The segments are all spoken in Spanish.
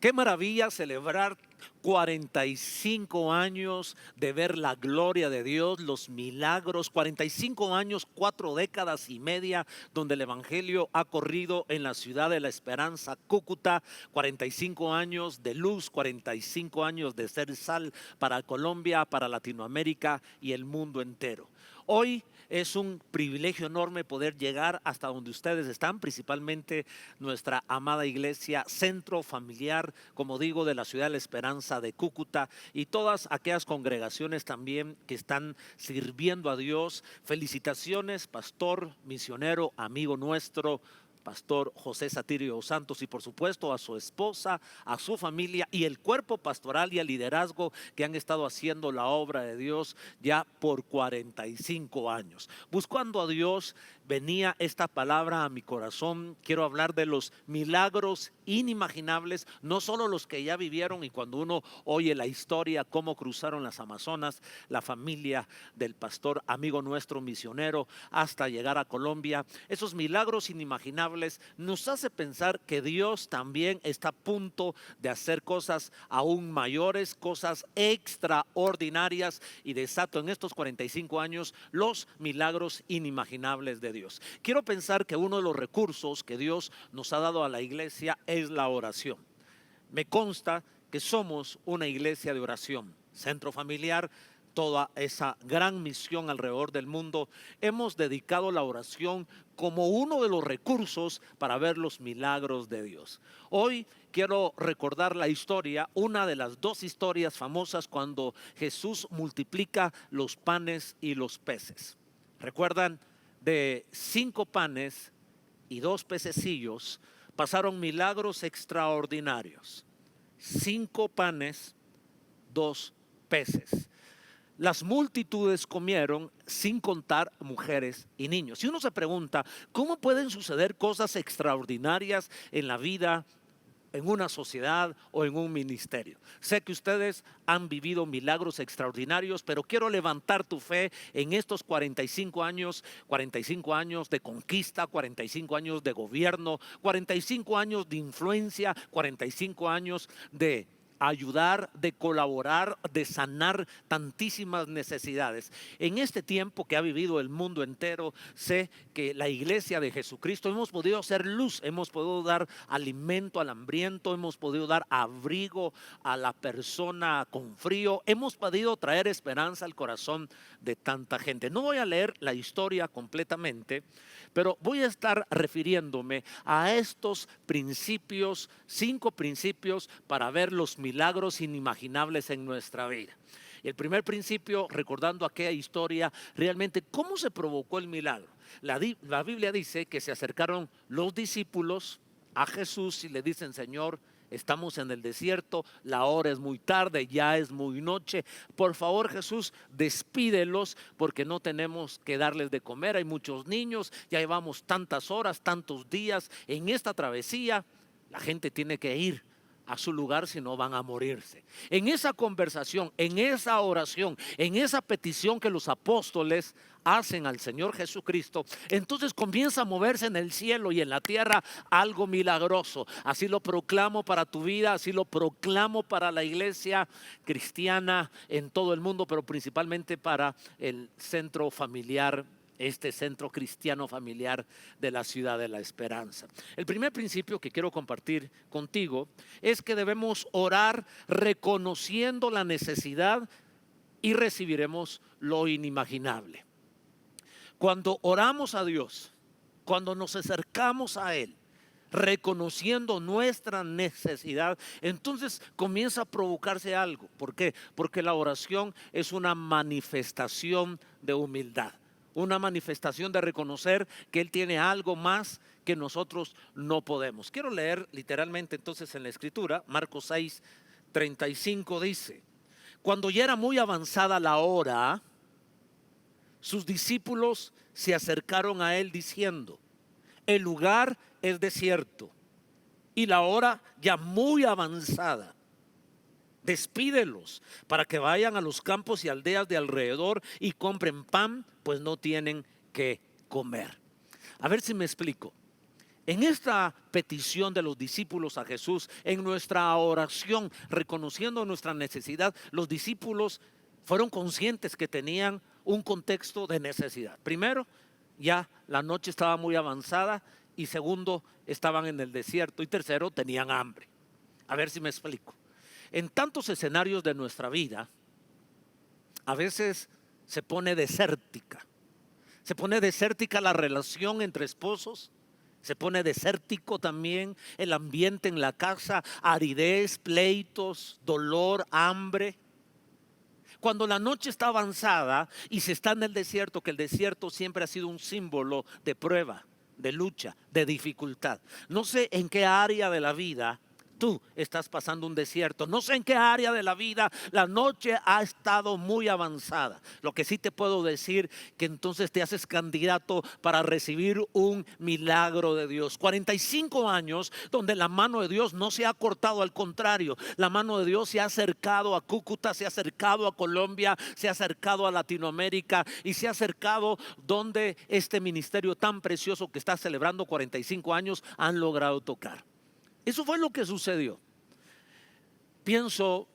Qué maravilla celebrar 45 años de ver la gloria de Dios, los milagros, 45 años, 4 décadas y media, donde el Evangelio ha corrido en la ciudad de la Esperanza, Cúcuta, 45 años de luz, 45 años de ser sal para Colombia, para Latinoamérica y el mundo entero. Hoy es un privilegio enorme poder llegar hasta donde ustedes están, principalmente nuestra amada iglesia, centro familiar, como digo, de la ciudad de la Esperanza de Cúcuta, y todas aquellas congregaciones también que están sirviendo a Dios. Felicitaciones, pastor, misionero, amigo nuestro, Pastor José Satirio Santos, y por supuesto a su esposa, a su familia y el cuerpo pastoral y el liderazgo que han estado haciendo la obra de Dios ya por 45 años. Buscando a Dios, venía esta palabra a mi corazón. Quiero hablar de los milagros inimaginables, no solo los que ya vivieron, y cuando uno oye la historia, cómo cruzaron las Amazonas, la familia del pastor, amigo nuestro, misionero, hasta llegar a Colombia, esos milagros inimaginables nos hace pensar que Dios también está a punto de hacer cosas aún mayores, cosas extraordinarias, y desato en estos 45 años los milagros inimaginables de Dios. Quiero pensar que uno de los recursos que Dios nos ha dado a la iglesia es la oración. Me consta que somos una iglesia de oración, centro familiar, toda esa gran misión alrededor del mundo. Hemos dedicado la oración como uno de los recursos para ver los milagros de Dios. Hoy quiero recordar la historia, una de las dos historias famosas, cuando Jesús multiplica los panes y los peces. ¿Recuerdan? De 5 panes y 2 pececillos pasaron milagros extraordinarios. 5 panes, 2 peces. Las multitudes comieron, sin contar mujeres y niños. Si uno se pregunta, ¿cómo pueden suceder cosas extraordinarias en la vida, en una sociedad o en un ministerio? Sé que ustedes han vivido milagros extraordinarios, pero quiero levantar tu fe en estos 45 años de conquista, 45 años de gobierno, 45 años de influencia, 45 años de ayudar, de colaborar, de sanar tantísimas necesidades. En este tiempo que ha vivido el mundo entero, sé que la iglesia de Jesucristo hemos podido hacer luz, hemos podido dar alimento al hambriento, hemos podido dar abrigo a la persona con frío, hemos podido traer esperanza al corazón de tanta gente. No voy a leer la historia completamente, pero voy a estar refiriéndome a estos principios, 5 principios para ver los milagros inimaginables en nuestra vida. Y el primer principio, recordando aquella historia, realmente cómo se provocó el milagro. La Biblia dice que se acercaron los discípulos a Jesús y le dicen: Señor, estamos en el desierto, la hora es muy tarde, ya es muy noche. Por favor, Jesús, despídelos porque no tenemos que darles de comer. Hay muchos niños, ya llevamos tantas horas, tantos días en esta travesía. La gente tiene que ir a su lugar, si no van a morirse. En esa conversación, en esa oración, en esa petición que los apóstoles hacen al Señor Jesucristo, entonces comienza a moverse en el cielo y en la tierra algo milagroso. Así lo proclamo para tu vida, así lo proclamo para la iglesia cristiana en todo el mundo, pero principalmente para el centro familiar, este centro cristiano familiar de la ciudad de la Esperanza. El primer principio que quiero compartir contigo es que debemos orar reconociendo la necesidad y recibiremos lo inimaginable. Cuando oramos a Dios, cuando nos acercamos a Él, reconociendo nuestra necesidad, entonces comienza a provocarse algo. ¿Por qué? Porque la oración es una manifestación de humildad, una manifestación de reconocer que Él tiene algo más que nosotros no podemos. Quiero leer literalmente entonces en la escritura. Marcos 6:35 dice: cuando ya era muy avanzada la hora, sus discípulos se acercaron a Él diciendo: el lugar es desierto y la hora ya muy avanzada. Despídelos para que vayan a los campos y aldeas de alrededor y compren pan, pues no tienen que comer. A ver si me explico. En esta petición de los discípulos a Jesús, en nuestra oración, reconociendo nuestra necesidad, los discípulos fueron conscientes que tenían un contexto de necesidad. Primero, ya la noche estaba muy avanzada, y segundo, estaban en el desierto, y tercero, tenían hambre. A ver si me explico. En tantos escenarios de nuestra vida, a veces se pone desértica. Se pone desértica la relación entre esposos. Se pone desértico también el ambiente en la casa, aridez, pleitos, dolor, hambre. Cuando la noche está avanzada y se está en el desierto, que el desierto siempre ha sido un símbolo de prueba, de lucha, de dificultad. No sé en qué área de la vida tú estás pasando un desierto. No sé en qué área de la vida la noche ha estado muy avanzada. Lo que sí te puedo decir, que entonces te haces candidato para recibir un milagro de Dios. 45 años donde la mano de Dios no se ha cortado, al contrario, la mano de Dios se ha acercado a Cúcuta, se ha acercado a Colombia, se ha acercado a Latinoamérica y se ha acercado donde este ministerio tan precioso que está celebrando 45 años han logrado tocar. Eso fue lo que sucedió. Pienso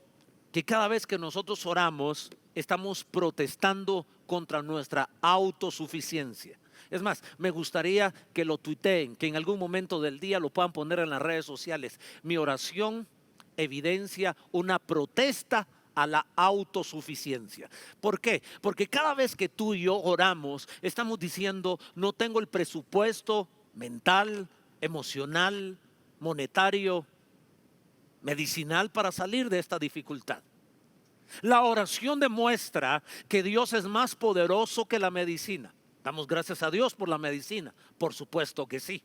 que cada vez que nosotros oramos, estamos protestando contra nuestra autosuficiencia. Es más, me gustaría que lo tuiteen, que en algún momento del día lo puedan poner en las redes sociales. Mi oración evidencia una protesta a la autosuficiencia. ¿Por qué? Porque cada vez que tú y yo oramos, estamos diciendo: no tengo el presupuesto mental, emocional, monetario, medicinal para salir de esta dificultad. La oración demuestra que Dios es más poderoso que la medicina. Damos gracias a Dios por la medicina, por supuesto que sí.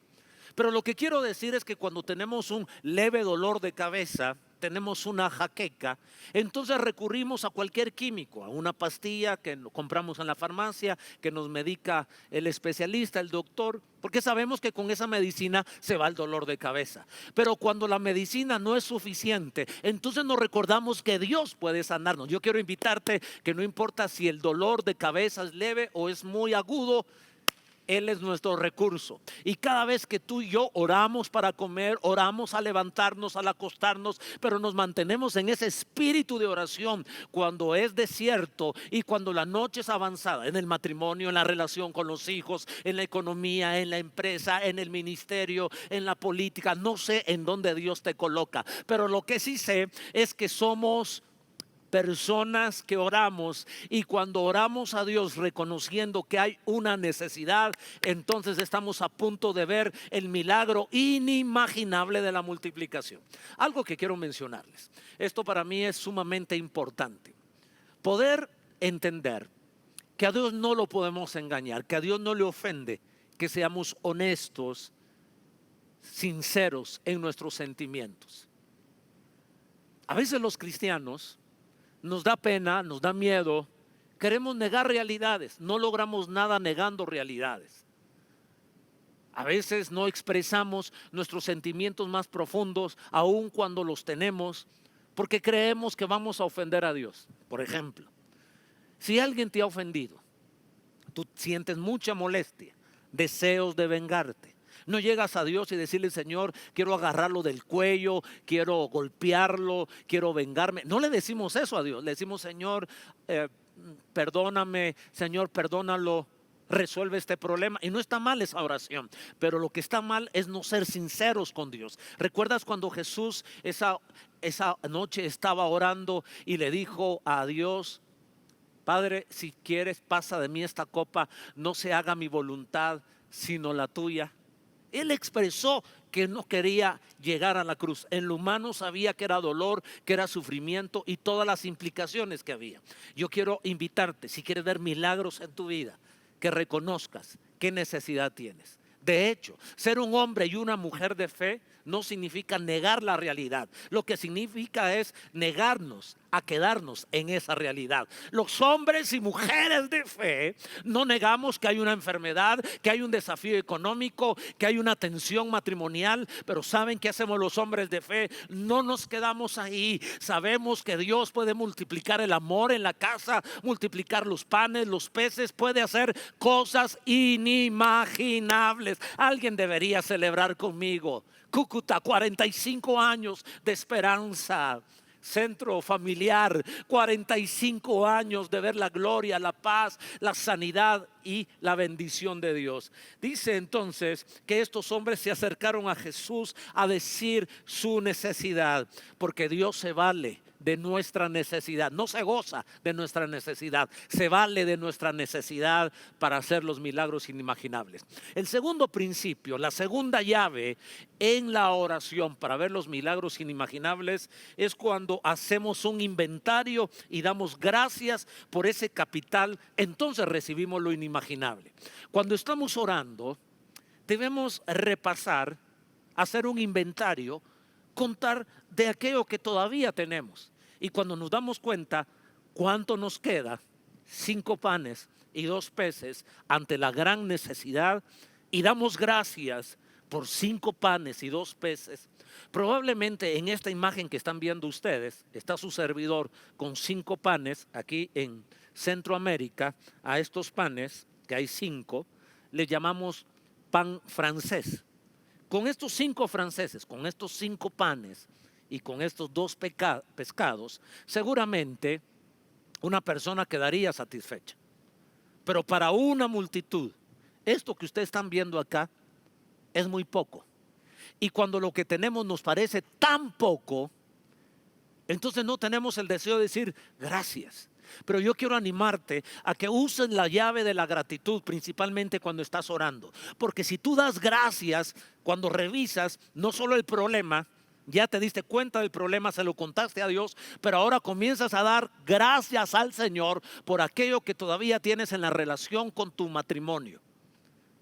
Pero lo que quiero decir es que cuando tenemos un leve dolor de cabeza, tenemos una jaqueca, entonces recurrimos a cualquier químico, a una pastilla que compramos en la farmacia, que nos medica el especialista, el doctor, porque sabemos que con esa medicina se va el dolor de cabeza. Pero cuando la medicina no es suficiente, entonces nos recordamos que Dios puede sanarnos. Yo quiero invitarte que no importa si el dolor de cabeza es leve o es muy agudo, Él es nuestro recurso. Y cada vez que tú y yo oramos para comer, oramos al levantarnos, al acostarnos, pero nos mantenemos en ese espíritu de oración cuando es desierto y cuando la noche es avanzada, en el matrimonio, en la relación con los hijos, en la economía, en la empresa, en el ministerio, en la política. No sé en dónde Dios te coloca, pero lo que sí sé es que somos personas que oramos, y cuando oramos a Dios reconociendo que hay una necesidad, entonces estamos a punto de ver el milagro inimaginable de la multiplicación. Algo que quiero mencionarles, esto para mí es sumamente importante: poder entender que a Dios no lo podemos engañar, que a Dios no le ofende que seamos honestos, sinceros en nuestros sentimientos. A veces los cristianos nos da pena, nos da miedo, queremos negar realidades, no logramos nada negando realidades. A veces no expresamos nuestros sentimientos más profundos, aun cuando los tenemos, porque creemos que vamos a ofender a Dios. Por ejemplo, si alguien te ha ofendido, tú sientes mucha molestia, deseos de vengarte. No llegas a Dios y decirle: Señor, quiero agarrarlo del cuello, quiero golpearlo, quiero vengarme. No le decimos eso a Dios. Le decimos: Señor, perdóname, Señor, perdónalo, resuelve este problema. Y no está mal esa oración, pero lo que está mal es no ser sinceros con Dios. ¿Recuerdas cuando Jesús esa noche estaba orando y le dijo a Dios: Padre, si quieres, pasa de mí esta copa, no se haga mi voluntad sino la tuya? Él expresó que no quería llegar a la cruz. En lo humano sabía que era dolor, que era sufrimiento y todas las implicaciones que había. Yo quiero invitarte, si quieres ver milagros en tu vida, que reconozcas qué necesidad tienes. De hecho, ser un hombre y una mujer de fe no significa negar la realidad. Lo que significa es negarnos a quedarnos en esa realidad. Los hombres y mujeres de fe no negamos que hay una enfermedad, que hay un desafío económico, que hay una tensión matrimonial, pero ¿saben qué hacemos los hombres de fe? No nos quedamos ahí. Sabemos que Dios puede multiplicar el amor en la casa, multiplicar los panes, los peces, puede hacer cosas inimaginables. Alguien debería celebrar conmigo. Cúcuta, 45 años de esperanza. Centro familiar, 45 años de ver la gloria, la paz, la sanidad y la bendición de Dios. Dice entonces que estos hombres se acercaron a Jesús a decir su necesidad, porque Dios se vale de nuestra necesidad, no se goza de nuestra necesidad, se vale de nuestra necesidad para hacer los milagros inimaginables. El segundo principio, la segunda llave en la oración para ver los milagros inimaginables es cuando hacemos un inventario y damos gracias por ese capital, entonces recibimos lo inimaginable. Cuando estamos orando, debemos repasar, hacer un inventario, contar de aquello que todavía tenemos. Y cuando nos damos cuenta cuánto nos queda, 5 panes y 2 peces ante la gran necesidad, y damos gracias por 5 panes y 2 peces, probablemente en esta imagen que están viendo ustedes, está su servidor con 5 panes aquí en Centroamérica. A estos panes, que hay 5, le llamamos pan francés. Con estos 5 franceses, con estos 5 panes y con estos 2 pescados, seguramente una persona quedaría satisfecha. Pero para una multitud, esto que ustedes están viendo acá es muy poco. Y cuando lo que tenemos nos parece tan poco, entonces no tenemos el deseo de decir gracias. Pero yo quiero animarte a que uses la llave de la gratitud, principalmente cuando estás orando. Porque si tú das gracias, cuando revisas, no solo el problema, ya te diste cuenta del problema, se lo contaste a Dios, pero ahora comienzas a dar gracias al Señor por aquello que todavía tienes en la relación con tu matrimonio.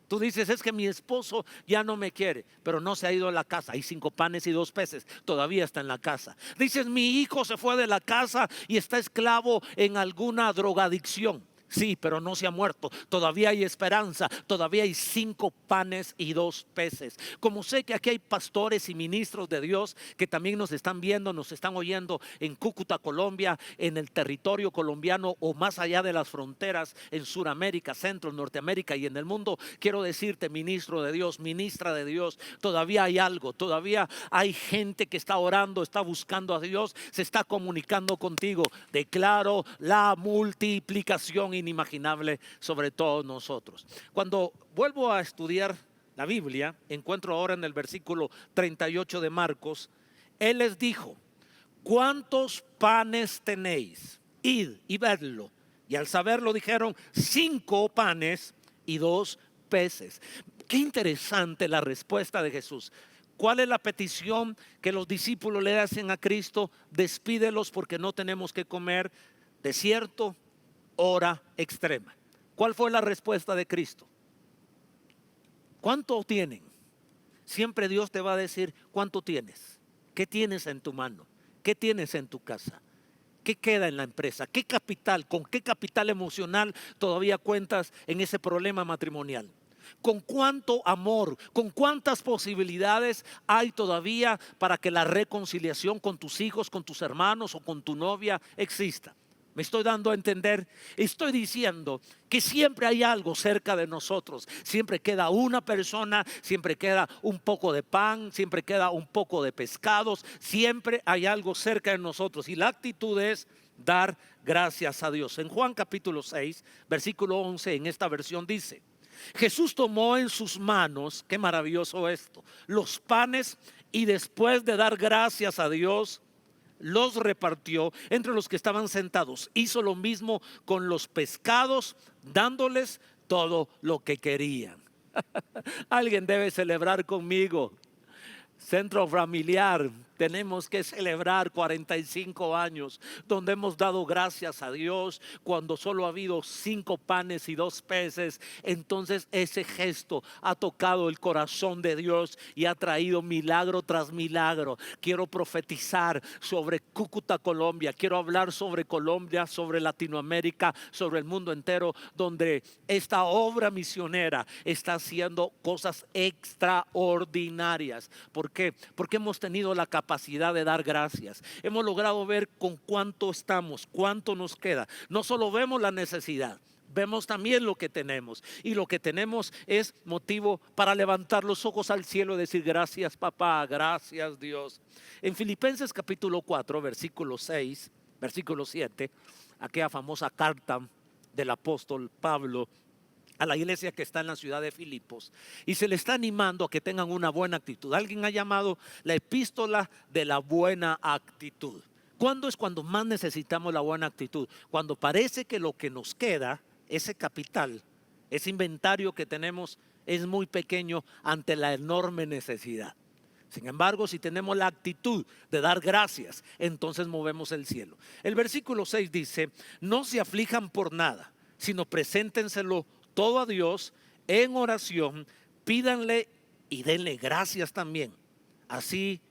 Tú dices, es que mi esposo ya no me quiere, pero no se ha ido a la casa. Hay 5 panes y 2 peces, todavía está en la casa. Dices, mi hijo se fue de la casa y está esclavo en alguna drogadicción. Sí, pero no se ha muerto. Todavía hay esperanza. Todavía hay 5 panes y 2 peces. Como sé que aquí hay pastores y ministros de Dios que también nos están viendo, nos están oyendo en Cúcuta, Colombia, en el territorio colombiano o más allá de las fronteras, en Sudamérica, Centro, Norteamérica y en el mundo. Quiero decirte, ministro de Dios, ministra de Dios, todavía hay algo. Todavía hay gente que está orando, está buscando a Dios, se está comunicando contigo. Declaro la multiplicación inimaginable sobre todos nosotros. Cuando vuelvo a estudiar la Biblia, encuentro ahora en el versículo 38 de Marcos, Él les dijo, ¿cuántos panes tenéis? Id y vedlo. Y al saberlo dijeron, 5 panes y 2 peces. Qué interesante la respuesta de Jesús. ¿Cuál es la petición que los discípulos le hacen a Cristo? Despídelos porque no tenemos que comer. Desierto, hora extrema. ¿Cuál fue la respuesta de Cristo? ¿Cuánto tienen? Siempre Dios te va a decir cuánto tienes. ¿Qué tienes en tu mano? ¿Qué tienes en tu casa? ¿Qué queda en la empresa? ¿Qué capital? ¿Con qué capital emocional todavía cuentas en ese problema matrimonial? ¿Con cuánto amor, con cuántas posibilidades hay todavía para que la reconciliación con tus hijos, con tus hermanos o con tu novia exista? Me estoy dando a entender, estoy diciendo que siempre hay algo cerca de nosotros, siempre queda una persona, siempre queda un poco de pan, siempre queda un poco de pescados, siempre hay algo cerca de nosotros y la actitud es dar gracias a Dios. En Juan capítulo 6, versículo 11, en esta versión dice, Jesús tomó en sus manos, qué maravilloso esto, los panes y después de dar gracias a Dios, los repartió entre los que estaban sentados. Hizo lo mismo con los pescados, dándoles todo lo que querían. Alguien debe celebrar conmigo. Centro familiar, Tenemos que celebrar 45 años donde hemos dado gracias a Dios cuando solo ha habido 5 panes y 2 peces. Entonces ese gesto ha tocado el corazón de Dios y ha traído milagro tras milagro. Quiero profetizar sobre Cúcuta, Colombia. Quiero hablar sobre Colombia, sobre Latinoamérica, sobre el mundo entero, donde esta obra misionera está haciendo cosas extraordinarias. ¿Por qué? Porque hemos tenido la capacidad de dar gracias. Hemos logrado ver con cuánto estamos, cuánto nos queda. No solo vemos la necesidad, vemos también lo que tenemos. Y lo que tenemos es motivo para levantar los ojos al cielo y decir: gracias, papá, gracias, Dios. En Filipenses capítulo 4, versículo 6, versículo 7, aquella famosa carta del apóstol Pablo a la iglesia que está en la ciudad de Filipos, y se le está animando a que tengan una buena actitud. Alguien ha llamado la epístola de la buena actitud. ¿Cuándo es cuando más necesitamos la buena actitud? Cuando parece que lo que nos queda, ese capital, ese inventario que tenemos, es muy pequeño ante la enorme necesidad. Sin embargo, si tenemos la actitud de dar gracias, entonces movemos el cielo. El versículo 6 dice: no se aflijan por nada, sino preséntenselo todo a Dios en oración, pídanle y denle gracias también. Así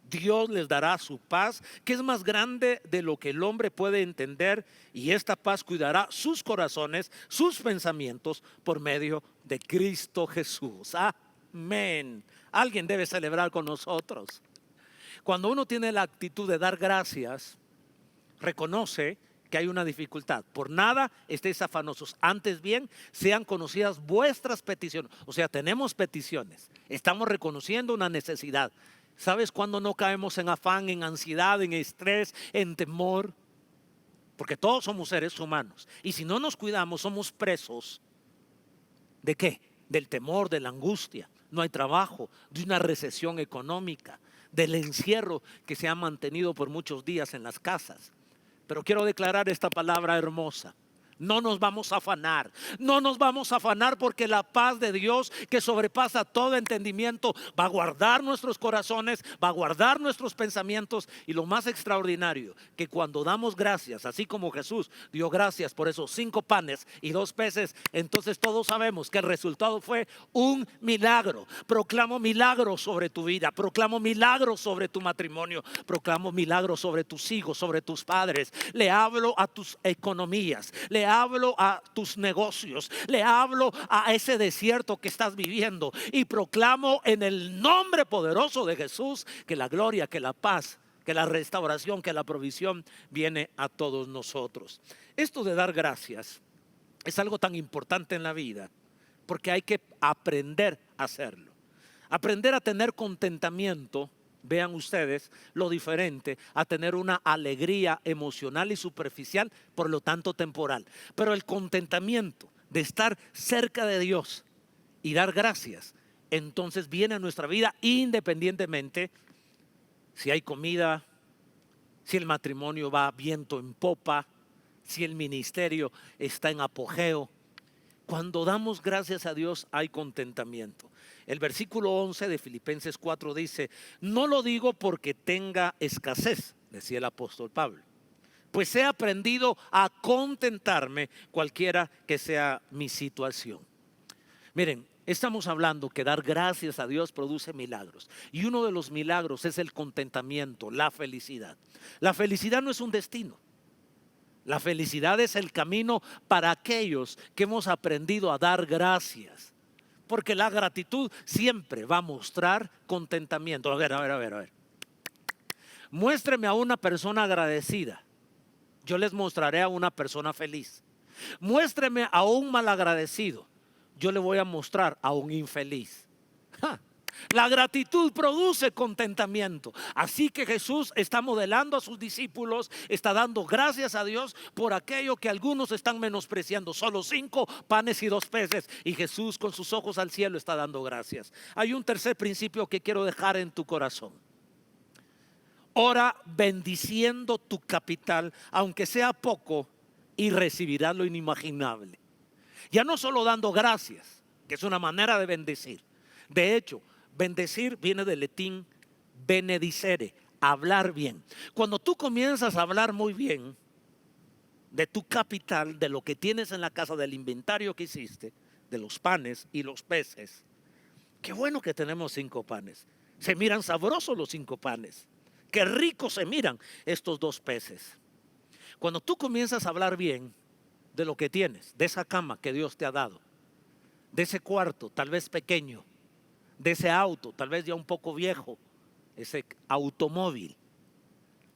Dios les dará su paz, que es más grande de lo que el hombre puede entender, y esta paz cuidará sus corazones, sus pensamientos, por medio de Cristo Jesús. Amén. Alguien debe celebrar con nosotros. Cuando uno tiene la actitud de dar gracias, reconoce que hay una dificultad. Por nada estéis afanosos, antes bien sean conocidas vuestras peticiones. O sea, tenemos peticiones, estamos reconociendo una necesidad. ¿Sabes cuándo no caemos en afán, en ansiedad, en estrés, en temor? Porque todos somos seres humanos, y si no nos cuidamos somos presos. ¿De qué? Del temor, de la angustia. No hay trabajo, de una recesión económica, del encierro que se ha mantenido por muchos días en las casas. Pero quiero declarar esta palabra hermosa: no nos vamos a afanar, no nos vamos a afanar, porque la paz de Dios, que sobrepasa todo entendimiento, va a guardar nuestros corazones, va a guardar nuestros pensamientos. Y lo más extraordinario, que cuando damos gracias, así como Jesús dio gracias por esos 5 panes y 2 peces, entonces todos sabemos que el resultado fue un milagro. Proclamo milagros sobre tu vida, proclamo milagros sobre tu matrimonio, proclamo milagros sobre tus hijos, sobre tus padres. Le hablo a tus economías, le hablo a tus negocios, le hablo a ese desierto que estás viviendo, y proclamo en el nombre poderoso de Jesús que la gloria, que la paz, que la restauración, que la provisión viene a todos nosotros. Esto de dar gracias es algo tan importante en la vida, porque hay que aprender a hacerlo, aprender a tener contentamiento. Vean ustedes lo diferente a tener una alegría emocional y superficial, por lo tanto temporal. Pero el contentamiento de estar cerca de Dios y dar gracias, entonces viene a nuestra vida independientemente si hay comida, si el matrimonio va viento en popa, si el ministerio está en apogeo. Cuando damos gracias a Dios hay contentamiento. El versículo 11 de Filipenses 4 dice: no lo digo porque tenga escasez, decía el apóstol Pablo, pues he aprendido a contentarme cualquiera que sea mi situación. Miren, estamos hablando que dar gracias a Dios produce milagros, y uno de los milagros es el contentamiento, la felicidad. La felicidad no es un destino. La felicidad es el camino para aquellos que hemos aprendido a dar gracias, porque la gratitud siempre va a mostrar contentamiento. A ver. Muéstreme a una persona agradecida, yo les mostraré a una persona feliz. Muéstreme a un malagradecido, yo le voy a mostrar a un infeliz. La gratitud produce contentamiento. Así que Jesús está modelando a sus discípulos, está dando gracias a Dios por aquello que algunos están menospreciando. Solo 5 panes y 2 peces, y Jesús con sus ojos al cielo está dando gracias. Hay un tercer principio que quiero dejar en tu corazón. Ora bendiciendo tu capital, aunque sea poco, y recibirás lo inimaginable. Ya no solo dando gracias, que es una manera de bendecir. De hecho, bendecir viene del latín benedicere, hablar bien. Cuando tú comienzas a hablar muy bien de tu capital, de lo que tienes en la casa, del inventario que hiciste, de los panes y los peces. Qué bueno que tenemos 5 panes. Se miran sabrosos los 5 panes. Qué ricos se miran estos 2 peces. Cuando tú comienzas a hablar bien de lo que tienes, de esa cama que Dios te ha dado, de ese cuarto tal vez pequeño, de ese auto tal vez ya un poco viejo, ese automóvil,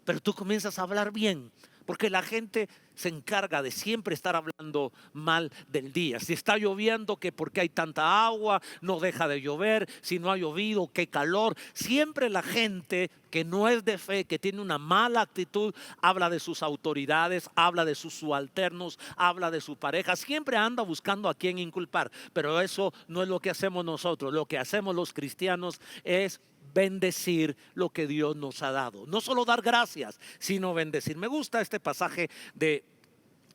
pero tú comienzas a hablar bien, porque la gente se encarga de siempre estar hablando mal del día. Si está lloviendo, que porque hay tanta agua, no deja de llover. Si no ha llovido, qué calor. Siempre la gente que no es de fe, que tiene una mala actitud, habla de sus autoridades, habla de sus subalternos, habla de su pareja. Siempre anda buscando a quién inculpar. Pero eso no es lo que hacemos nosotros. Lo que hacemos los cristianos es bendecir lo que Dios nos ha dado. No solo dar gracias, sino bendecir. Me gusta este pasaje de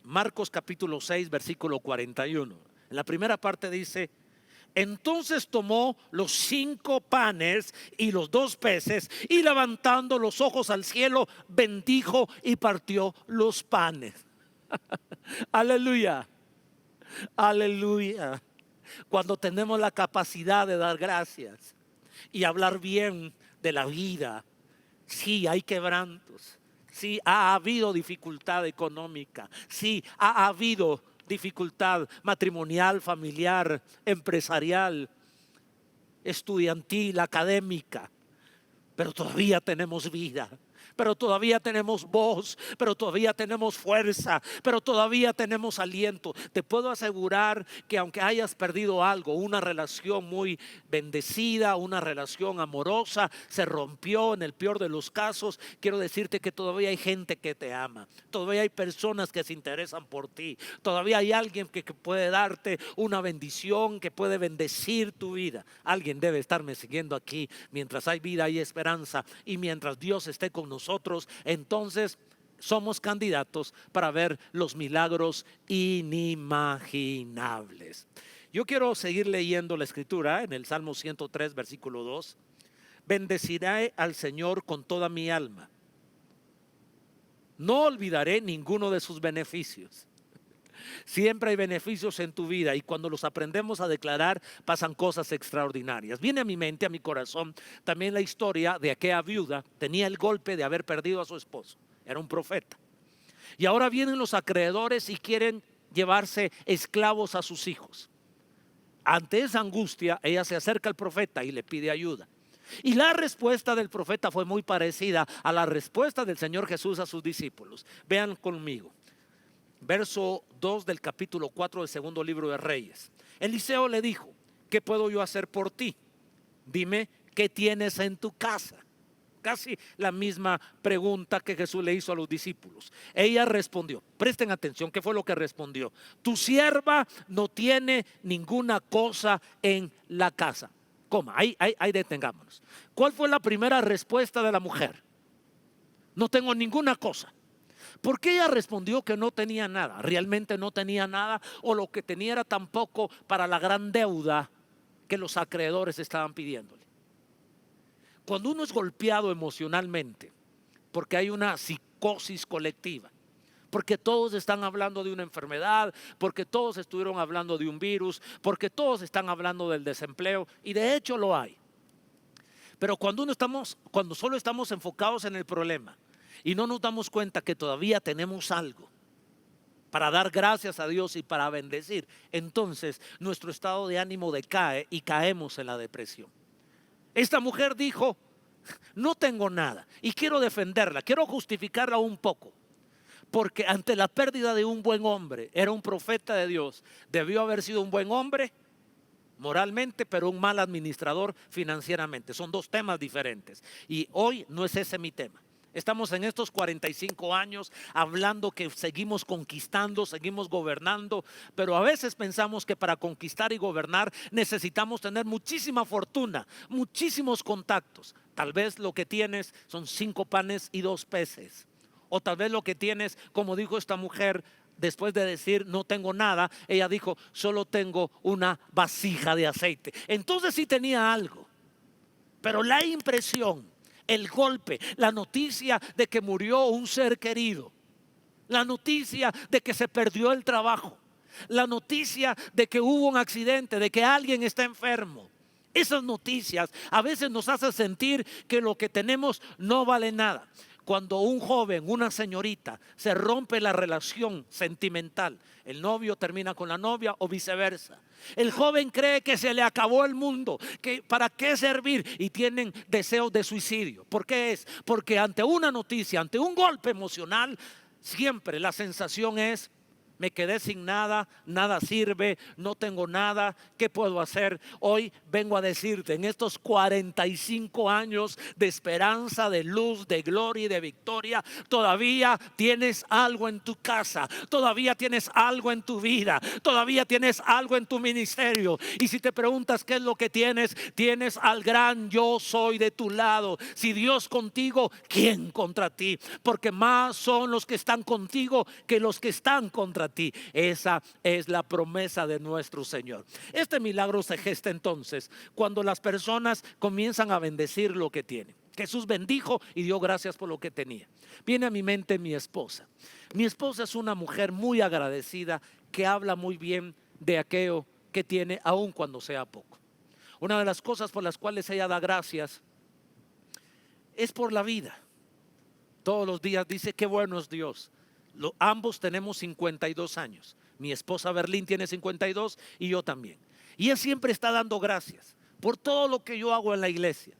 Marcos capítulo 6, versículo 41. En la primera parte dice: entonces tomó los 5 panes y los 2 peces, y levantando los ojos al cielo, bendijo y partió los panes. Aleluya, aleluya. Cuando tenemos la capacidad de dar gracias y hablar bien de la vida, sí hay quebrantos, sí ha habido dificultad económica, sí ha habido dificultad matrimonial, familiar, empresarial, estudiantil, académica, pero todavía tenemos vida. Pero todavía tenemos voz, pero todavía tenemos fuerza, pero todavía tenemos aliento. Te puedo asegurar que aunque hayas perdido algo, una relación muy bendecida, una relación amorosa, se rompió en el peor de los casos, quiero decirte que todavía hay gente que te ama. Todavía hay personas que se interesan por ti. Todavía hay alguien que puede darte una bendición, que puede bendecir tu vida. Alguien debe estarme siguiendo aquí. Mientras hay vida hay esperanza, y mientras Dios esté con nosotros, entonces somos candidatos para ver los milagros inimaginables. Yo quiero seguir leyendo la escritura en el Salmo 103, versículo 2. Bendeciré al Señor con toda mi alma. No olvidaré ninguno de sus beneficios. Siempre hay beneficios en tu vida, y cuando los aprendemos a declarar pasan cosas extraordinarias. Viene a mi mente, a mi corazón, también la historia de aquella viuda. Tenía el golpe de haber perdido a su esposo. Era un profeta. Y ahora vienen los acreedores y quieren llevarse esclavos a sus hijos. Ante esa angustia, ella se acerca al profeta y le pide ayuda. Y la respuesta del profeta fue muy parecida a la respuesta del Señor Jesús a sus discípulos. Vean conmigo. Verso 2 del capítulo 4 del segundo libro de Reyes. Eliseo le dijo: ¿qué puedo yo hacer por ti? Dime, ¿qué tienes en tu casa? Casi la misma pregunta que Jesús le hizo a los discípulos. Ella respondió, presten atención, ¿qué fue lo que respondió? Tu sierva no tiene ninguna cosa en la casa. Coma, ahí detengámonos. ¿Cuál fue la primera respuesta de la mujer? No tengo ninguna cosa. ¿Por qué ella respondió que no tenía nada? ¿Realmente no tenía nada, o lo que tenía era tan poco para la gran deuda que los acreedores estaban pidiéndole? Cuando uno es golpeado emocionalmente, porque hay una psicosis colectiva, porque todos están hablando de una enfermedad, porque todos estuvieron hablando de un virus, porque todos están hablando del desempleo, y de hecho lo hay. Pero cuando solo estamos enfocados en el problema y no nos damos cuenta que todavía tenemos algo para dar gracias a Dios y para bendecir, entonces nuestro estado de ánimo decae y caemos en la depresión. Esta mujer dijo: no tengo nada, y quiero defenderla, quiero justificarla un poco, porque ante la pérdida de un buen hombre, era un profeta de Dios, debió haber sido un buen hombre moralmente, pero un mal administrador financieramente. Son dos temas diferentes, y hoy no es ese mi tema. Estamos en estos 45 años hablando que seguimos conquistando, seguimos gobernando, pero a veces pensamos que para conquistar y gobernar necesitamos tener muchísima fortuna, muchísimos contactos. Tal vez lo que tienes son 5 panes y 2 peces. O tal vez lo que tienes, como dijo esta mujer, después de decir no tengo nada, ella dijo: solo tengo una vasija de aceite. Entonces sí tenía algo, pero la impresión, el golpe, la noticia de que murió un ser querido, la noticia de que se perdió el trabajo, la noticia de que hubo un accidente, de que alguien está enfermo. Esas noticias a veces nos hacen sentir que lo que tenemos no vale nada. Cuando un joven, una señorita, se rompe la relación sentimental, el novio termina con la novia o viceversa. El joven cree que se le acabó el mundo, que para qué servir, y tienen deseos de suicidio. ¿Por qué es? Porque ante una noticia, ante un golpe emocional, siempre la sensación es: me quedé sin nada, nada sirve, no tengo nada, ¿qué puedo hacer? Hoy vengo a decirte, en estos 45 años de esperanza, de luz, de gloria y de victoria, todavía tienes algo en tu casa, todavía tienes algo en tu vida, todavía tienes algo en tu ministerio. Y si te preguntas qué es lo que tienes, tienes al gran yo soy de tu lado. Si Dios contigo, ¿quién contra ti? Porque más son los que están contigo que los que están contra ti. Esa es la promesa de nuestro Señor. Este milagro se gesta entonces cuando las personas comienzan a bendecir lo que tienen. Jesús bendijo y dio gracias por lo que tenía. Viene a mi mente mi esposa. Mi esposa es una mujer muy agradecida, que habla muy bien de aquello que tiene, aun cuando sea poco. Una de las cosas por las cuales ella da gracias es por la vida. Todos los días dice: qué bueno es Dios. Ambos tenemos 52 años. Mi esposa Berlín tiene 52 y yo también. Y ella siempre está dando gracias por todo lo que yo hago en la iglesia.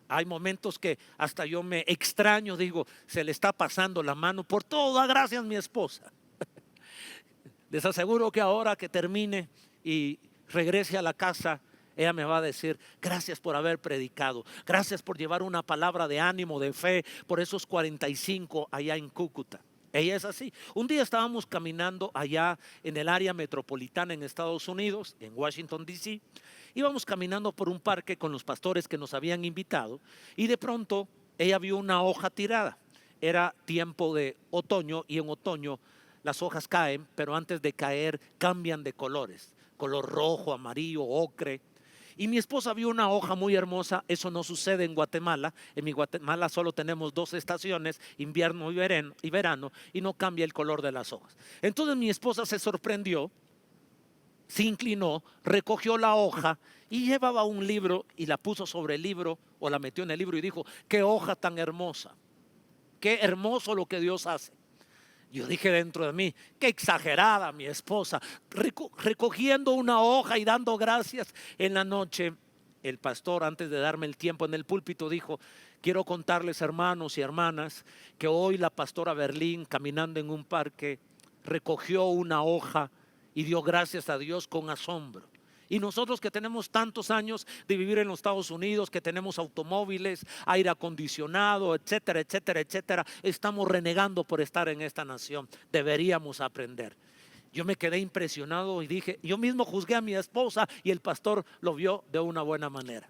Hay momentos que hasta yo me extraño, digo, se le está pasando la mano. Por todo da gracias mi esposa. Les aseguro que ahora que termine y regrese a la casa, ella me va a decir: gracias por haber predicado, gracias por llevar una palabra de ánimo, de fe, por esos 45 allá en Cúcuta. Ella es así. Un día estábamos caminando allá en el área metropolitana en Estados Unidos, en Washington, D.C. Íbamos caminando por un parque con los pastores que nos habían invitado, y de pronto ella vio una hoja tirada. Era tiempo de otoño, y en otoño las hojas caen, pero antes de caer cambian de colores: color rojo, amarillo, ocre. Y mi esposa vio una hoja muy hermosa. Eso no sucede en Guatemala. En mi Guatemala solo tenemos 2 estaciones, invierno y verano, y no cambia el color de las hojas. Entonces mi esposa se sorprendió, se inclinó, recogió la hoja y llevaba un libro y la puso sobre el libro, o la metió en el libro, y dijo: qué hoja tan hermosa, qué hermoso lo que Dios hace. Yo dije dentro de mí: qué exagerada mi esposa, recogiendo una hoja y dando gracias. En la noche el pastor, antes de darme el tiempo en el púlpito, dijo: quiero contarles, hermanos y hermanas, que hoy la pastora Berlín, caminando en un parque, recogió una hoja y dio gracias a Dios con asombro. Y nosotros que tenemos tantos años de vivir en los Estados Unidos, que tenemos automóviles, aire acondicionado, etcétera, etcétera, etcétera, estamos renegando por estar en esta nación. Deberíamos aprender. Yo me quedé impresionado y dije, yo mismo juzgué a mi esposa, y el pastor lo vio de una buena manera.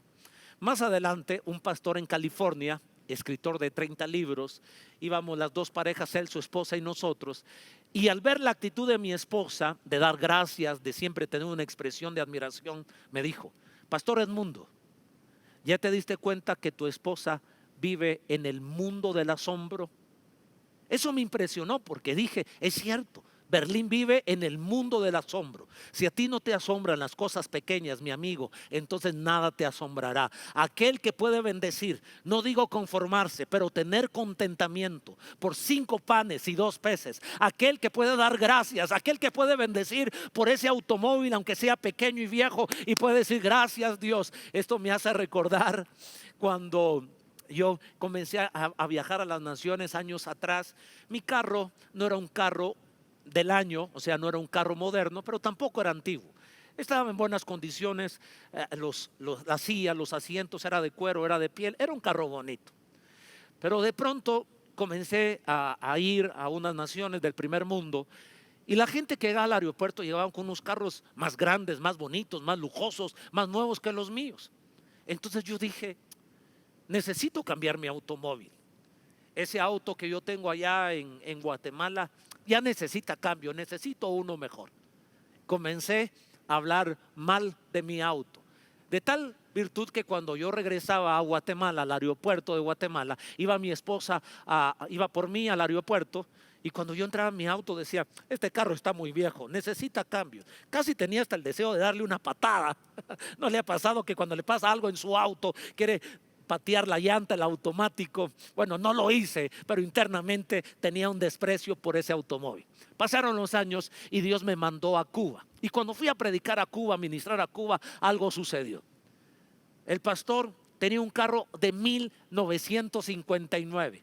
Más adelante, un pastor en California, escritor de 30 libros, íbamos las 2 parejas, él, su esposa y nosotros, y al ver la actitud de mi esposa de dar gracias, de siempre tener una expresión de admiración, me dijo: pastor Edmundo, ¿ya te diste cuenta que tu esposa vive en el mundo del asombro? Eso me impresionó, porque dije: es cierto, Berlín vive en el mundo del asombro. Si a ti no te asombran las cosas pequeñas, mi amigo, entonces nada te asombrará. Aquel que puede bendecir, no digo conformarse, pero tener contentamiento por 5 panes y 2 peces. Aquel que puede dar gracias, aquel que puede bendecir por ese automóvil, aunque sea pequeño y viejo, y puede decir: gracias Dios. Esto me hace recordar cuando yo comencé a viajar a las naciones años atrás. Mi carro no era un carro del año, o sea, no era un carro moderno, pero tampoco era antiguo. Estaba en buenas condiciones, la silla, los asientos, era de cuero, era de piel, era un carro bonito. Pero de pronto comencé a ir a unas naciones del primer mundo, y la gente que llegaba al aeropuerto llegaban con unos carros más grandes, más bonitos, más lujosos, más nuevos que los míos. Entonces yo dije: necesito cambiar mi automóvil. Ese auto que yo tengo allá en Guatemala ya necesita cambio, necesito uno mejor. Comencé a hablar mal de mi auto. De tal virtud que cuando yo regresaba a Guatemala, al aeropuerto de Guatemala, iba mi esposa, iba por mí al aeropuerto, y cuando yo entraba en mi auto decía, este carro está muy viejo, necesita cambio. Casi tenía hasta el deseo de darle una patada. ¿No le ha pasado que cuando le pasa algo en su auto quiere patear la llanta, el automático? Bueno, no lo hice, pero internamente tenía un desprecio por ese automóvil. Pasaron los años y Dios me mandó a Cuba. Y cuando fui a predicar a Cuba, a ministrar a Cuba, algo sucedió. El pastor tenía un carro de 1959.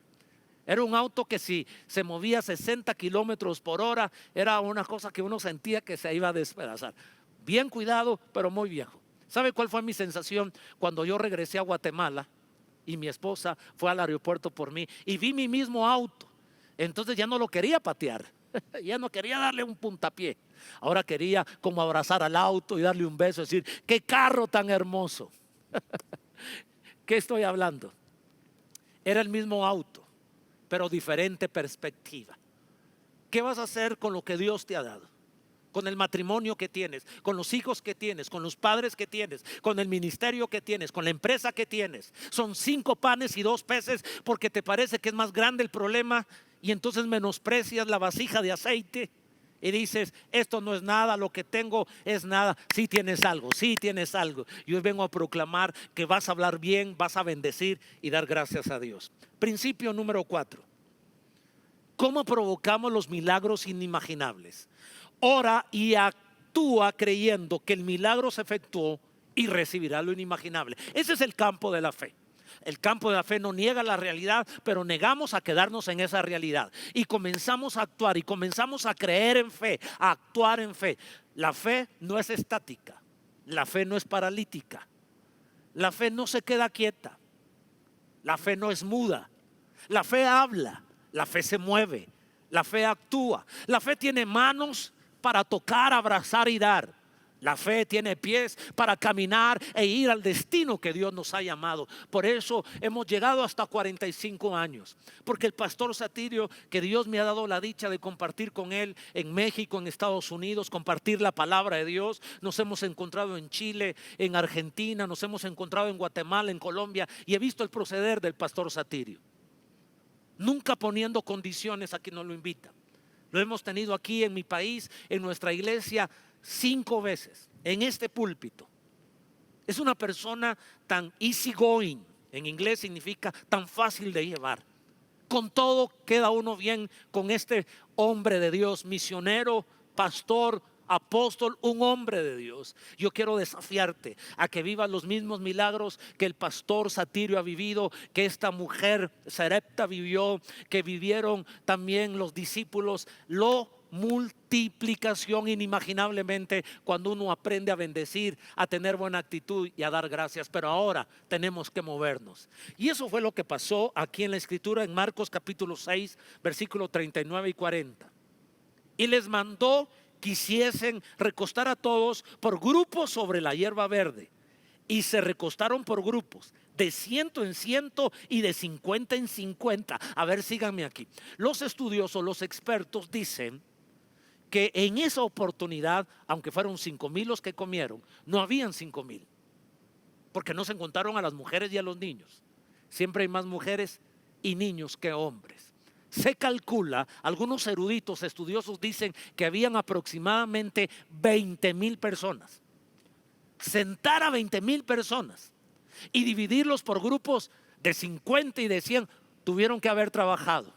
Era un auto que si se movía 60 kilómetros por hora, era una cosa que uno sentía que se iba a despedazar. Bien cuidado, pero muy viejo. ¿Sabe cuál fue mi sensación cuando yo regresé a Guatemala y mi esposa fue al aeropuerto por mí y vi mi mismo auto? Entonces ya no lo quería patear, ya no quería darle un puntapié. Ahora quería como abrazar al auto y darle un beso, decir, qué carro tan hermoso. ¿Qué estoy hablando? Era el mismo auto, pero diferente perspectiva. ¿Qué vas a hacer con lo que Dios te ha dado? Con el matrimonio que tienes, con los hijos que tienes, con los padres que tienes, con el ministerio que tienes, con la empresa que tienes. Son 5 panes y 2 peces porque te parece que es más grande el problema y entonces menosprecias la vasija de aceite y dices, esto no es nada, lo que tengo es nada. Sí tienes algo, sí tienes algo. Y hoy vengo a proclamar que vas a hablar bien, vas a bendecir y dar gracias a Dios. Principio número 4. ¿Cómo provocamos los milagros inimaginables? Ora y actúa creyendo que el milagro se efectuó y recibirá lo inimaginable. Ese es el campo de la fe. El campo de la fe no niega la realidad, pero negamos a quedarnos en esa realidad. Y comenzamos a actuar y comenzamos a creer en fe, a actuar en fe. La fe no es estática, la fe no es paralítica, la fe no se queda quieta, la fe no es muda, la fe habla, la fe se mueve, la fe actúa, la fe tiene manos para tocar, abrazar y dar. La fe tiene pies para caminar e ir al destino que Dios nos ha llamado. Por eso hemos llegado hasta 45 años. Porque el pastor Satirio, que Dios me ha dado la dicha de compartir con él en México, en Estados Unidos, compartir la palabra de Dios. Nos hemos encontrado en Chile, en Argentina, nos hemos encontrado en Guatemala, en Colombia. Y he visto el proceder del pastor Satirio. Nunca poniendo condiciones a quien nos lo invita. Lo hemos tenido aquí en mi país, en nuestra iglesia, 5 veces, en este púlpito. Es una persona tan easygoing, en inglés significa tan fácil de llevar. Con todo queda uno bien con este hombre de Dios, misionero, pastor, apóstol, un hombre de Dios. Yo quiero desafiarte a que vivas los mismos milagros que el pastor Satirio ha vivido, que esta mujer Sarepta vivió, que vivieron también los discípulos. Lo multiplicación inimaginablemente cuando uno aprende a bendecir, a tener buena actitud y a dar gracias. Pero ahora tenemos que movernos. Y eso fue lo que pasó aquí en la escritura en Marcos capítulo 6, versículos 39 y 40. Y les mandó que hiciesen recostar a todos por grupos sobre la hierba verde. Y se recostaron por grupos, de 100 en 100 y de 50 en 50. A ver, síganme aquí. Los estudiosos, los expertos dicen que en esa oportunidad, aunque fueron 5,000 los que comieron, no habían 5,000, porque no se encontraron a las mujeres y a los niños. Siempre hay más mujeres y niños que hombres. Se calcula, algunos eruditos estudiosos dicen que habían aproximadamente 20,000 personas. Sentar a 20,000 personas y dividirlos por grupos de 50 y de 100, tuvieron que haber trabajado.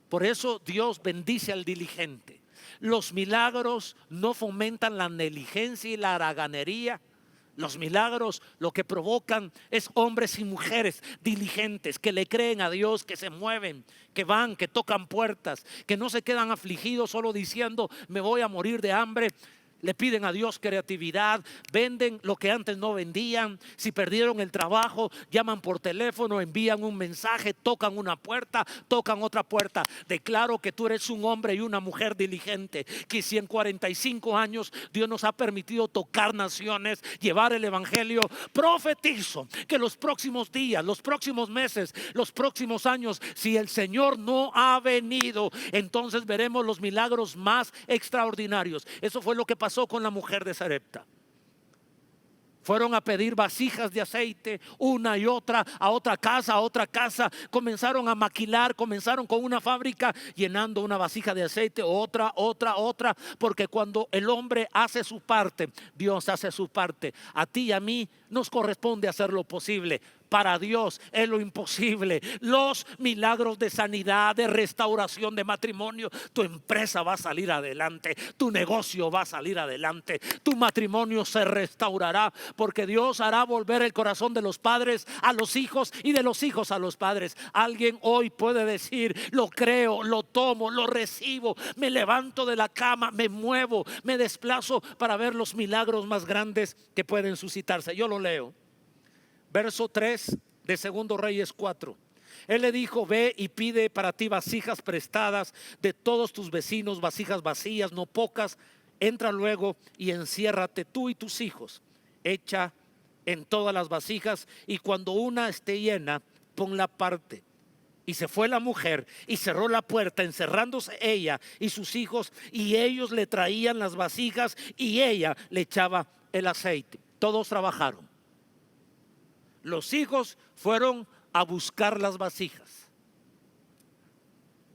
Por eso Dios bendice al diligente. Los milagros no fomentan la negligencia y la haraganería. Los milagros lo que provocan es hombres y mujeres diligentes que le creen a Dios, que se mueven, que van, que tocan puertas, que no se quedan afligidos solo diciendo me voy a morir de hambre. Le piden a Dios creatividad, venden lo que antes no vendían. Si perdieron el trabajo, llaman por teléfono, envían un mensaje, tocan una puerta, tocan otra puerta. Declaro que tú eres un hombre y una mujer diligente, que si en 45 años Dios nos ha permitido tocar naciones, llevar el evangelio, profetizo que los próximos días, los próximos meses, los próximos años, si el Señor no ha venido, entonces veremos los milagros más extraordinarios. Eso fue lo que pasó con la mujer de Sarepta. Fueron a pedir vasijas de aceite, una y otra, a otra casa, a otra casa. Comenzaron a maquilar, comenzaron con una fábrica llenando una vasija de aceite, otra, porque cuando el hombre hace su parte, Dios hace su parte. A ti y a mí nos corresponde hacer lo posible. Para Dios es lo imposible. Los milagros de sanidad, de restauración, de matrimonio, tu empresa va a salir adelante, tu negocio va a salir adelante, tu matrimonio se restaurará, porque Dios hará volver el corazón de los padres a los hijos y de los hijos a los padres. Alguien hoy puede decir: lo creo, lo tomo, lo recibo, me levanto de la cama, me muevo, me desplazo para ver los milagros más grandes que pueden suscitarse. Yo lo leo. Verso 3 de Segundo Reyes 4. Él le dijo: ve y pide para ti vasijas prestadas de todos tus vecinos, vasijas vacías, no pocas. Entra luego y enciérrate tú y tus hijos. Echa en todas las vasijas, y cuando una esté llena, ponla aparte. Y se fue la mujer y cerró la puerta, encerrándose ella y sus hijos, y ellos le traían las vasijas y ella le echaba el aceite. Todos trabajaron. Los hijos fueron a buscar las vasijas,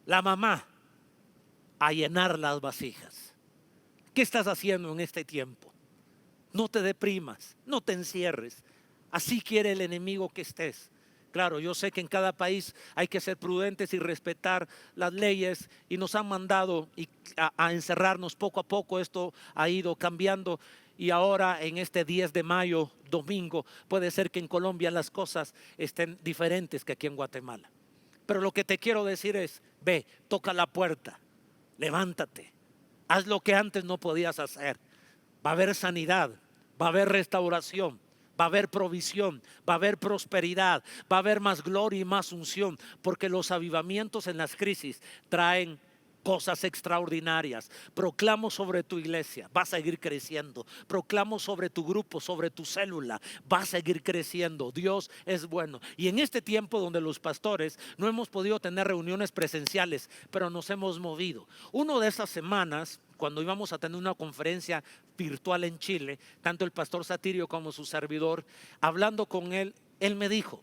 la mamá a llenar las vasijas. ¿Qué estás haciendo en este tiempo? No te deprimas, no te encierres. Así quiere el enemigo que estés. Claro, yo sé que en cada país hay que ser prudentes y respetar las leyes, y nos han mandado a encerrarnos poco a poco. Esto ha ido cambiando, y ahora en este 10 de mayo, domingo, puede ser que en Colombia las cosas estén diferentes que aquí en Guatemala. Pero lo que te quiero decir es: ve, toca la puerta, levántate, haz lo que antes no podías hacer. Va a haber sanidad, va a haber restauración, va a haber provisión, va a haber prosperidad, va a haber más gloria y más unción, porque los avivamientos en las crisis traen cosas extraordinarias. Proclamo sobre tu iglesia: va a seguir creciendo. Proclamo sobre tu grupo, sobre tu célula: va a seguir creciendo. Dios es bueno. Y en este tiempo donde los pastores no hemos podido tener reuniones presenciales, pero nos hemos movido. Una de esas semanas, cuando íbamos a tener una conferencia virtual en Chile, tanto el pastor Satirio como su servidor, hablando con él, él me dijo: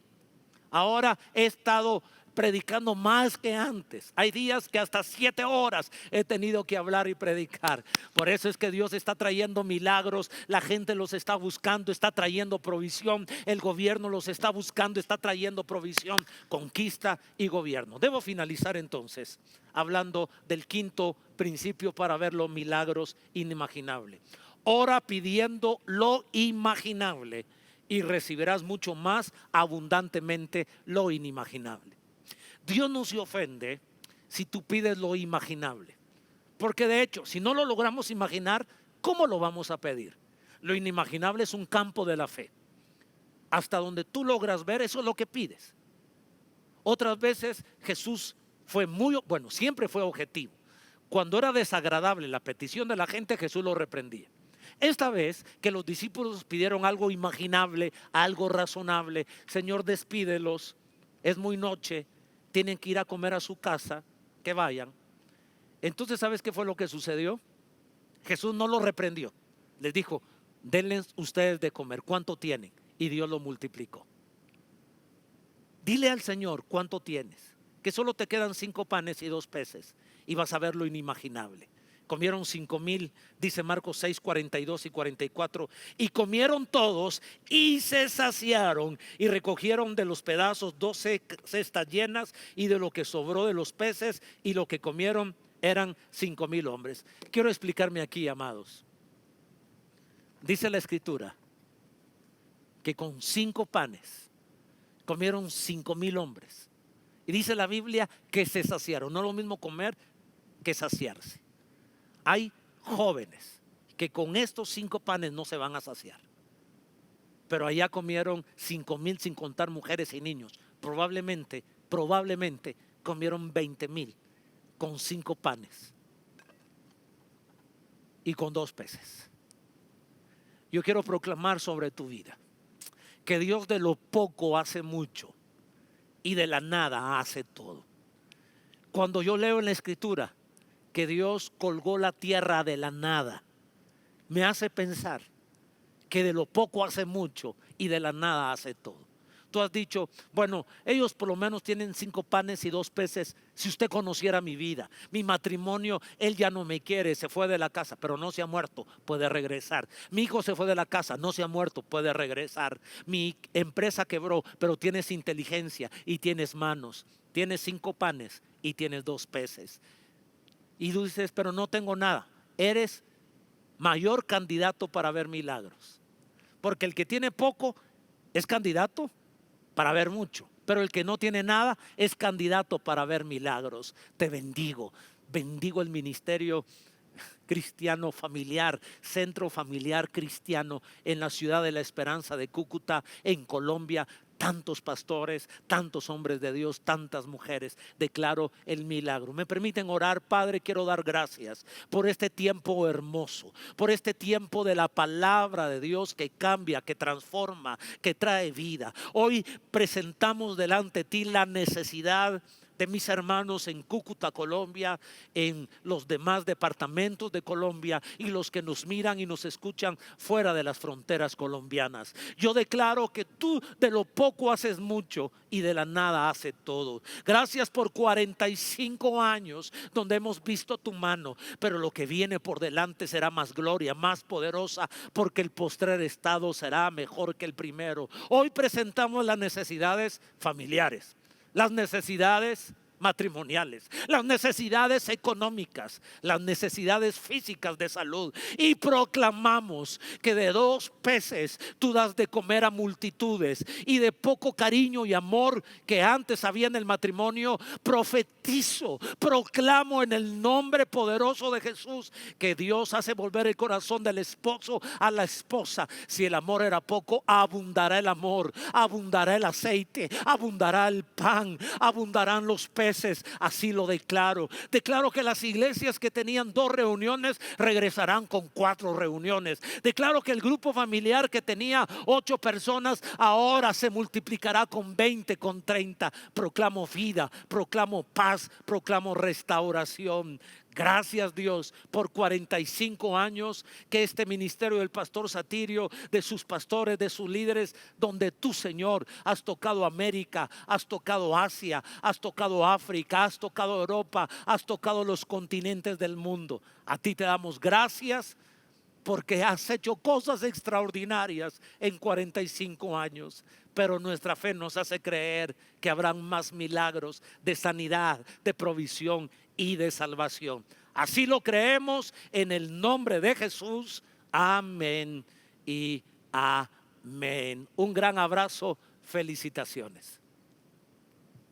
ahora he estado predicando más que antes. Hay días que hasta 7 horas he tenido que hablar y predicar. Por eso es que Dios está trayendo milagros, la gente los está buscando, está trayendo provisión, el gobierno los está buscando, está trayendo provisión, conquista y gobierno. Debo finalizar entonces hablando del quinto principio para ver los milagros inimaginables. Ora pidiendo lo imaginable y recibirás mucho más abundantemente lo inimaginable. Dios no se ofende si tú pides lo imaginable, porque de hecho, si no lo logramos imaginar, ¿cómo lo vamos a pedir? Lo inimaginable es un campo de la fe. Hasta donde tú logras ver, eso es lo que pides. Otras veces Jesús fue siempre fue objetivo. Cuando era desagradable la petición de la gente, Jesús lo reprendía. Esta vez que los discípulos pidieron algo imaginable, algo razonable: Señor, despídelos, es muy noche, tienen que ir a comer a su casa, que vayan. Entonces, ¿sabes qué fue lo que sucedió? Jesús no los reprendió, les dijo: denles ustedes de comer. ¿Cuánto tienen? Y Dios lo multiplicó. Dile al Señor: ¿cuánto tienes? Que solo te quedan 5 panes y 2 peces, y vas a ver lo inimaginable. Comieron 5,000, dice Marcos 6, 42 y 44. Y comieron todos y se saciaron, y recogieron de los pedazos 12 cestas llenas, y de lo que sobró de los peces y lo que comieron eran 5,000 hombres. Quiero explicarme aquí, amados. Dice la escritura que con 5 panes comieron 5,000 hombres. Y dice la Biblia que se saciaron. No es lo mismo comer que saciarse. Hay jóvenes que con estos 5 panes no se van a saciar, pero allá comieron 5,000, sin contar mujeres y niños. Probablemente comieron 20,000 con 5 panes y con 2 peces. Yo quiero proclamar sobre tu vida que Dios de lo poco hace mucho y de la nada hace todo. Cuando yo leo en la escritura que Dios colgó la tierra de la nada, me hace pensar que de lo poco hace mucho y de la nada hace todo. Tú has dicho, bueno, ellos por lo menos tienen 5 panes y 2 peces. Si usted conociera mi vida, mi matrimonio, él ya no me quiere, se fue de la casa, pero no se ha muerto, puede regresar. Mi hijo se fue de la casa, no se ha muerto, puede regresar. Mi empresa quebró, pero tienes inteligencia y tienes manos. Tienes 5 panes y tienes 2 peces. Y tú dices, pero no tengo nada. Eres mayor candidato para ver milagros. Porque el que tiene poco es candidato para ver mucho, pero el que no tiene nada es candidato para ver milagros. Te bendigo, bendigo el ministerio cristiano familiar, centro familiar cristiano en la ciudad de la Esperanza de Cúcuta, en Colombia. Tantos pastores, tantos hombres de Dios, tantas mujeres. Declaro el milagro. ¿Me permiten orar? Padre, quiero dar gracias por este tiempo hermoso, por este tiempo de la palabra de Dios que cambia, que transforma, que trae vida. Hoy presentamos delante de ti la necesidad de mis hermanos en Cúcuta, Colombia, en los demás departamentos de Colombia y los que nos miran y nos escuchan fuera de las fronteras colombianas. Yo declaro que tú de lo poco haces mucho y de la nada haces todo. Gracias por 45 años donde hemos visto tu mano, pero lo que viene por delante será más gloria, más poderosa, porque el postrer estado será mejor que el primero. Hoy presentamos las necesidades familiares, las necesidades matrimoniales, las necesidades económicas, las necesidades físicas de salud, y proclamamos que de 2 peces tú das de comer a multitudes, y de poco cariño y amor que antes había en el matrimonio, profetizo, proclamo en el nombre poderoso de Jesús que Dios hace volver el corazón del esposo a la esposa. Si el amor era poco, abundará el amor, abundará el aceite, abundará el pan, abundarán los peces. Así lo declaro. Declaro que las iglesias que tenían 2 reuniones regresarán con 4 reuniones. Declaro que el grupo familiar que tenía 8 personas ahora se multiplicará con 20, con 30. Proclamo vida, proclamo paz, proclamo restauración. Gracias, Dios, por 45 años que este ministerio del pastor Satirio, de sus pastores, de sus líderes, donde tú, Señor, has tocado América, has tocado Asia, has tocado África, has tocado Europa, has tocado los continentes del mundo. A ti te damos gracias porque has hecho cosas extraordinarias en 45 años. Pero nuestra fe nos hace creer que habrán más milagros de sanidad, de provisión y de salvación. Así lo creemos en el nombre de Jesús. Amén y amén. Un gran abrazo. Felicitaciones.